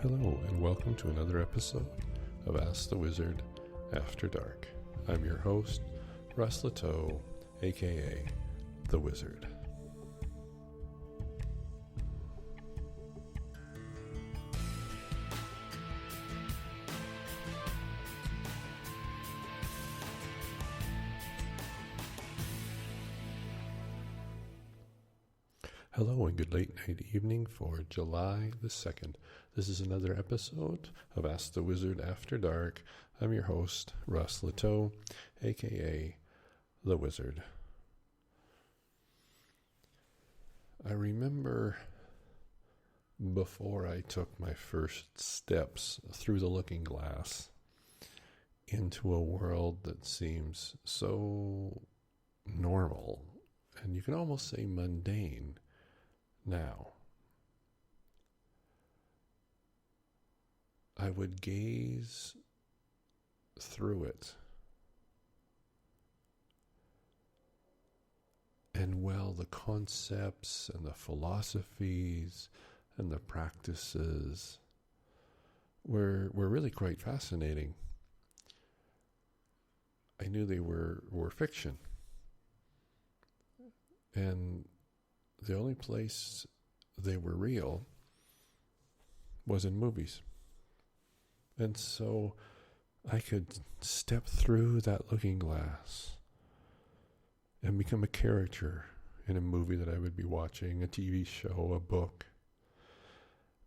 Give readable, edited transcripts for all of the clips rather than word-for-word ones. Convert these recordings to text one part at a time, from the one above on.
Hello, and welcome to another episode of Ask the Wizard After Dark. I'm your host, Russ Leteau, aka The Wizard. Hello and good late night evening for July the 2nd. This is another episode of Ask the Wizard After Dark. I'm your host, Russ Leteau, aka The Wizard. I remember before I took my first steps through the looking glass into a world that seems so normal, and you can almost say mundane now. I would gaze through it, and well, the concepts and the philosophies and the practices were really quite fascinating. I knew they were fiction, and the only place they were real was in movies. And so I could step through that looking glass and become a character in a movie that I would be watching, a TV show, a book.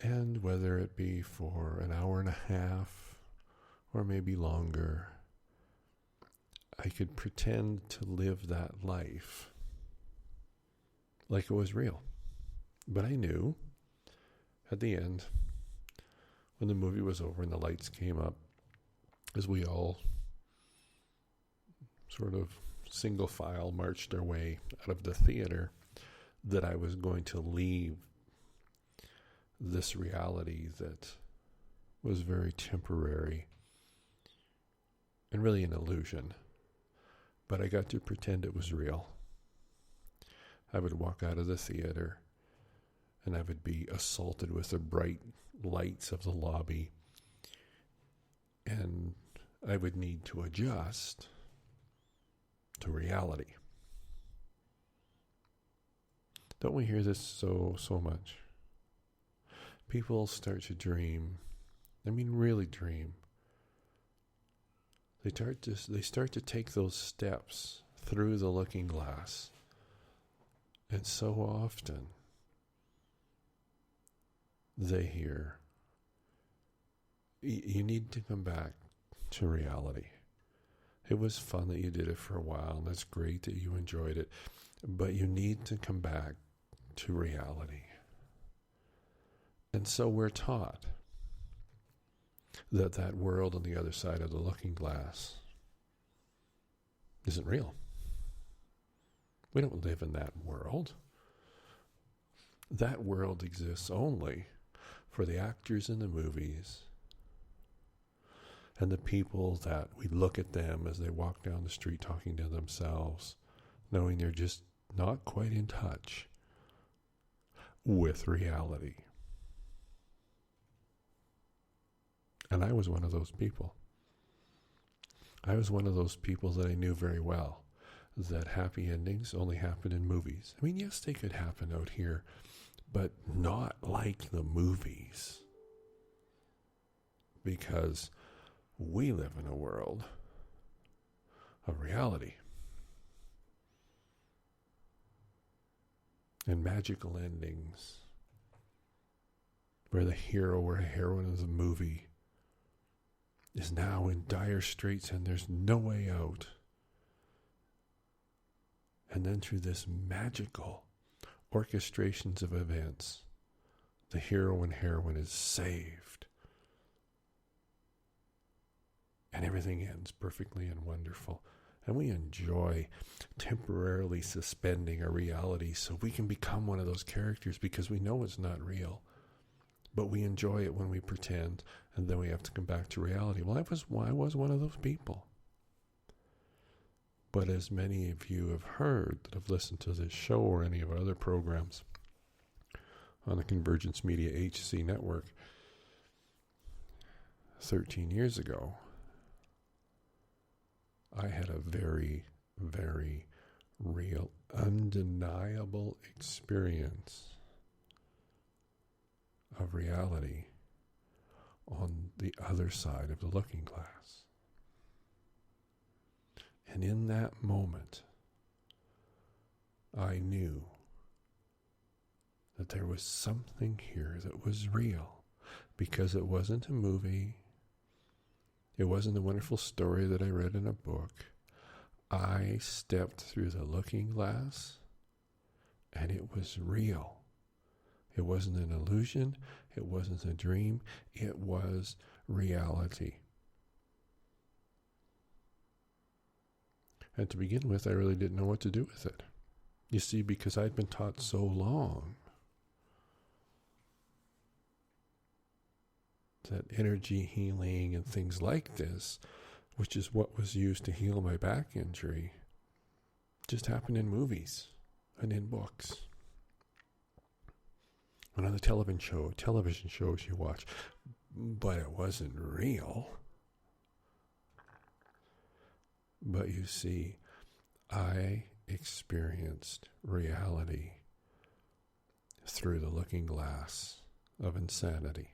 And whether it be for an hour and a half or maybe longer, I could pretend to live that life like it was real. But I knew at the end, when the movie was over and the lights came up, as we all sort of single file marched our way out of the theater, that I was going to leave this reality that was very temporary and really an illusion. But I got to pretend it was real. I would walk out of the theater and I would be assaulted with the bright lights of the lobby, and I would need to adjust to reality. Don't we hear this so much? People start to dream. I mean, really dream. They start to take those steps through the looking glass. And so often they hear, you need to come back to reality. It was fun that you did it for a while, and it's great that you enjoyed it, but you need to come back to reality. And so we're taught that world on the other side of the looking glass isn't real. We don't live in that world. That world exists only for the actors in the movies and the people that we look at them as they walk down the street talking to themselves, knowing they're just not quite in touch with reality. And I was one of those people. I was one of those people that I knew very well, that happy endings only happen in movies. I mean, yes, they could happen out here, but not like the movies. Because we live in a world of reality. And magical endings, where the hero or heroine of the movie is now in dire straits and there's no way out. And then through this magical orchestrations of events, the hero and heroine is saved. And everything ends perfectly and wonderful. And we enjoy temporarily suspending our reality so we can become one of those characters, because we know it's not real. But we enjoy it when we pretend, and then we have to come back to reality. Well, I was one of those people. But as many of you have heard that have listened to this show or any of our other programs on the Convergence Media HC network, 13 years ago, I had a very, very real, undeniable experience of reality on the other side of the looking glass. And in that moment, I knew that there was something here that was real, because it wasn't a movie. It wasn't a wonderful story that I read in a book. I stepped through the looking glass, and it was real. It wasn't an illusion. It wasn't a dream. It was reality. And to begin with, I really didn't know what to do with it. You see, because I'd been taught so long that energy healing and things like this, which is what was used to heal my back injury, just happened in movies and in books and on the television shows you watch, but it wasn't real. But you see, I experienced reality through the looking glass of insanity.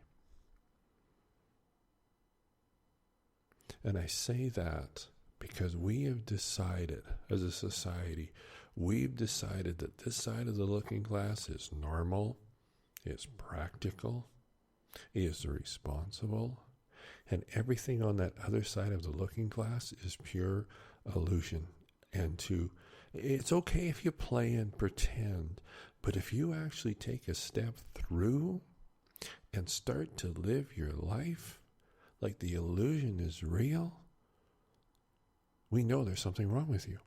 And I say that because we have decided, as a society, we've decided that this side of the looking glass is normal, is practical, is responsible, and everything on that other side of the looking glass is pure illusion. And it's okay if you play and pretend, but if you actually take a step through and start to live your life like the illusion is real, we know there's something wrong with you.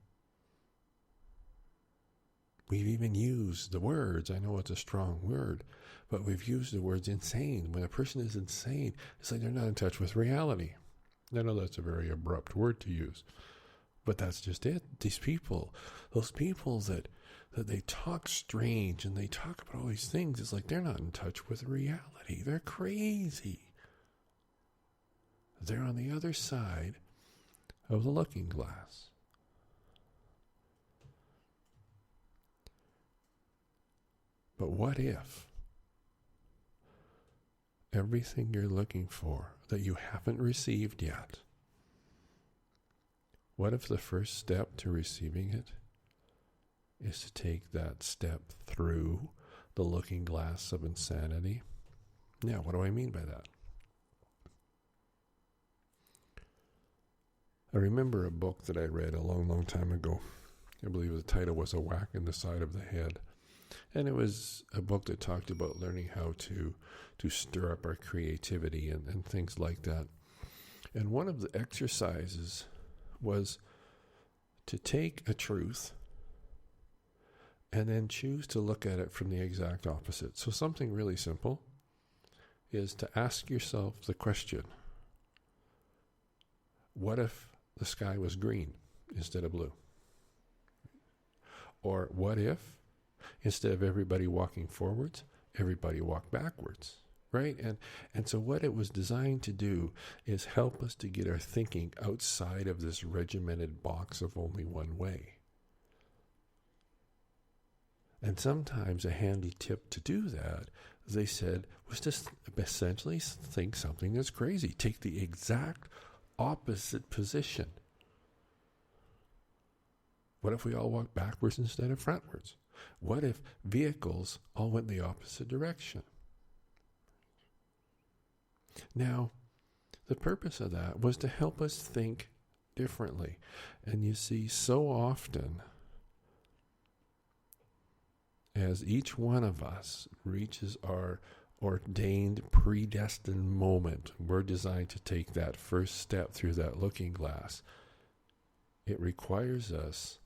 We've even used the words, I know it's a strong word, but we've used the words insane. When a person is insane, it's like they're not in touch with reality. I know that's a very abrupt word to use, but that's just it. These people, those people that they talk strange and they talk about all these things, it's like they're not in touch with reality. They're crazy. They're on the other side of the looking glass. But what if everything you're looking for that you haven't received yet, what if the first step to receiving it is to take that step through the looking glass of insanity? Now, what do I mean by that? I remember a book that I read a long, long time ago. I believe the title was A Whack in the Side of the Head. And it was a book that talked about learning how to stir up our creativity and things like that. And one of the exercises was to take a truth and then choose to look at it from the exact opposite. So something really simple is to ask yourself the question, what if the sky was green instead of blue? Or what if, instead of everybody walking forwards, everybody walked backwards, right? And so what it was designed to do is help us to get our thinking outside of this regimented box of only one way. And sometimes a handy tip to do that, they said, was just essentially think something that's crazy. Take the exact opposite position. What if we all walked backwards instead of frontwards? What if vehicles all went the opposite direction? Now, the purpose of that was to help us think differently. And you see, so often, as each one of us reaches our ordained, predestined moment, we're designed to take that first step through that looking glass. It requires us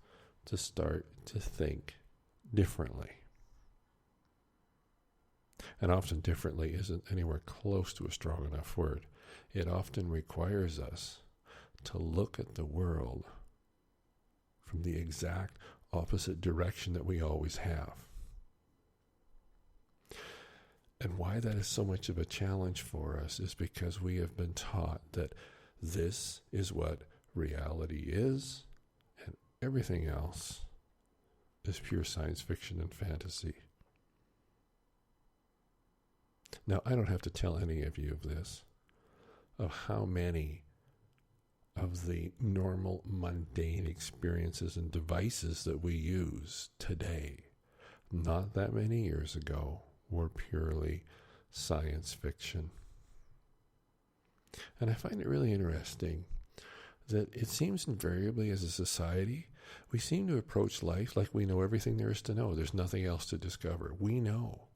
to start to think differently. And often differently isn't anywhere close to a strong enough word. It often requires us to look at the world from the exact opposite direction that we always have. And why that is so much of a challenge for us is because we have been taught that this is what reality is, and everything else is pure science fiction and fantasy. Now, I don't have to tell any of you of this, of how many of the normal, mundane experiences and devices that we use today, not that many years ago, were purely science fiction. And I find it really interesting that it seems invariably as a society, we seem to approach life like we know everything there is to know. There's nothing else to discover. We know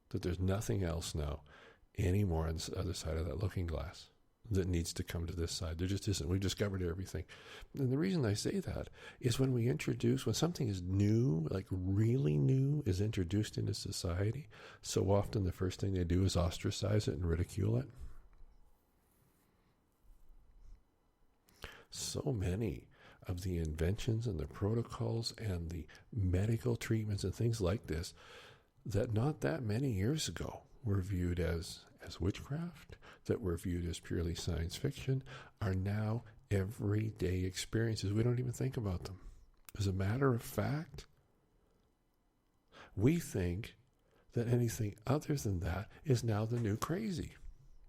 that there's nothing else now anymore on the other side of that looking glass that needs to come to this side. There just isn't. We've discovered everything. And the reason I say that is when something is new, like really new, is introduced into society, so often the first thing they do is ostracize it and ridicule it. So many of the inventions and the protocols and the medical treatments and things like this that not that many years ago were viewed as witchcraft, that were viewed as purely science fiction, are now everyday experiences. We don't even think about them. As a matter of fact, we think that anything other than that is now the new crazy.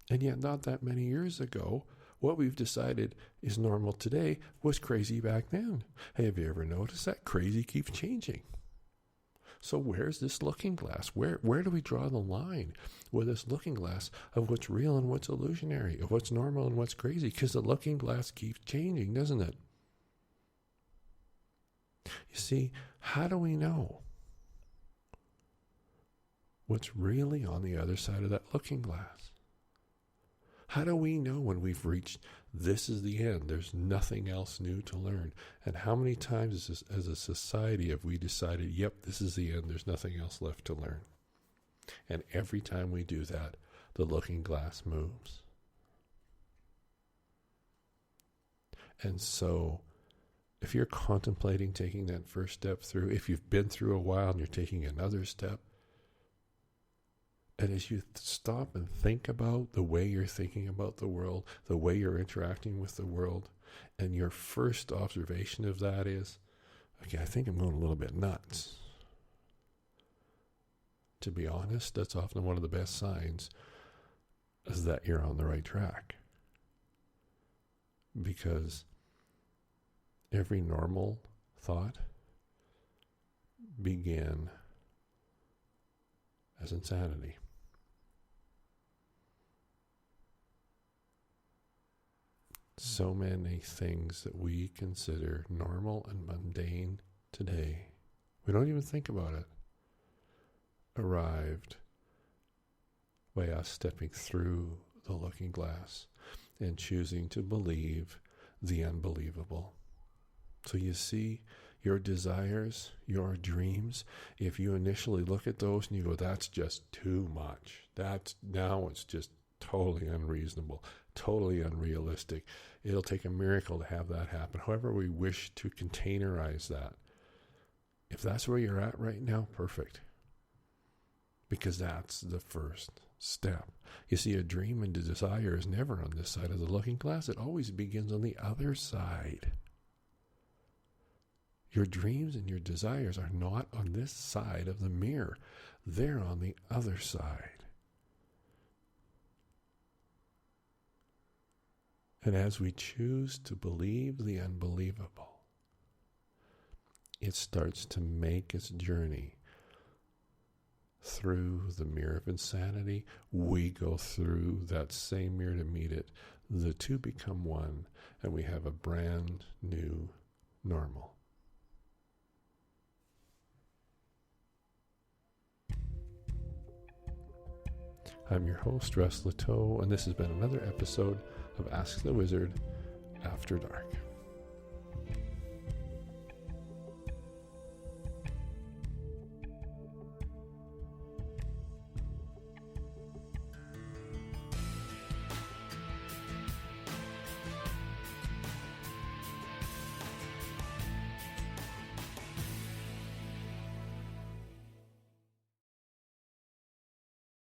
And yet not that many years ago, what we've decided is normal today was crazy back then. Hey, have you ever noticed that? Crazy keeps changing. So where's this looking glass? Where do we draw the line with this looking glass of what's real and what's illusionary, of what's normal and what's crazy? Because the looking glass keeps changing, doesn't it? You see, how do we know what's really on the other side of that looking glass? How do we know when we've reached this is the end? There's nothing else new to learn. And how many times as a society have we decided, yep, this is the end, there's nothing else left to learn? And every time we do that, the looking glass moves. And so if you're contemplating taking that first step through, if you've been through a while and you're taking another step, and as you stop and think about the way you're thinking about the world, the way you're interacting with the world, and your first observation of that is, okay, I think I'm going a little bit nuts. To be honest, that's often one of the best signs is that you're on the right track. Because every normal thought began as insanity. So many things that we consider normal and mundane today, we don't even think about it, arrived by us stepping through the looking glass and choosing to believe the unbelievable. So you see, your desires, your dreams, if you initially look at those and you go, that's just too much. Now it's just totally unreasonable, totally unrealistic. It'll take a miracle to have that happen. However we wish to containerize that. If that's where you're at right now, perfect. Because that's the first step. You see, a dream and a desire is never on this side of the looking glass. It always begins on the other side. Your dreams and your desires are not on this side of the mirror. They're on the other side. And as we choose to believe the unbelievable, it starts to make its journey through the mirror of insanity. We go through that same mirror to meet it. The two become one, and we have a brand new normal. I'm your host, Russ Leteau, and this has been another episode of Ask the Wizard After Dark.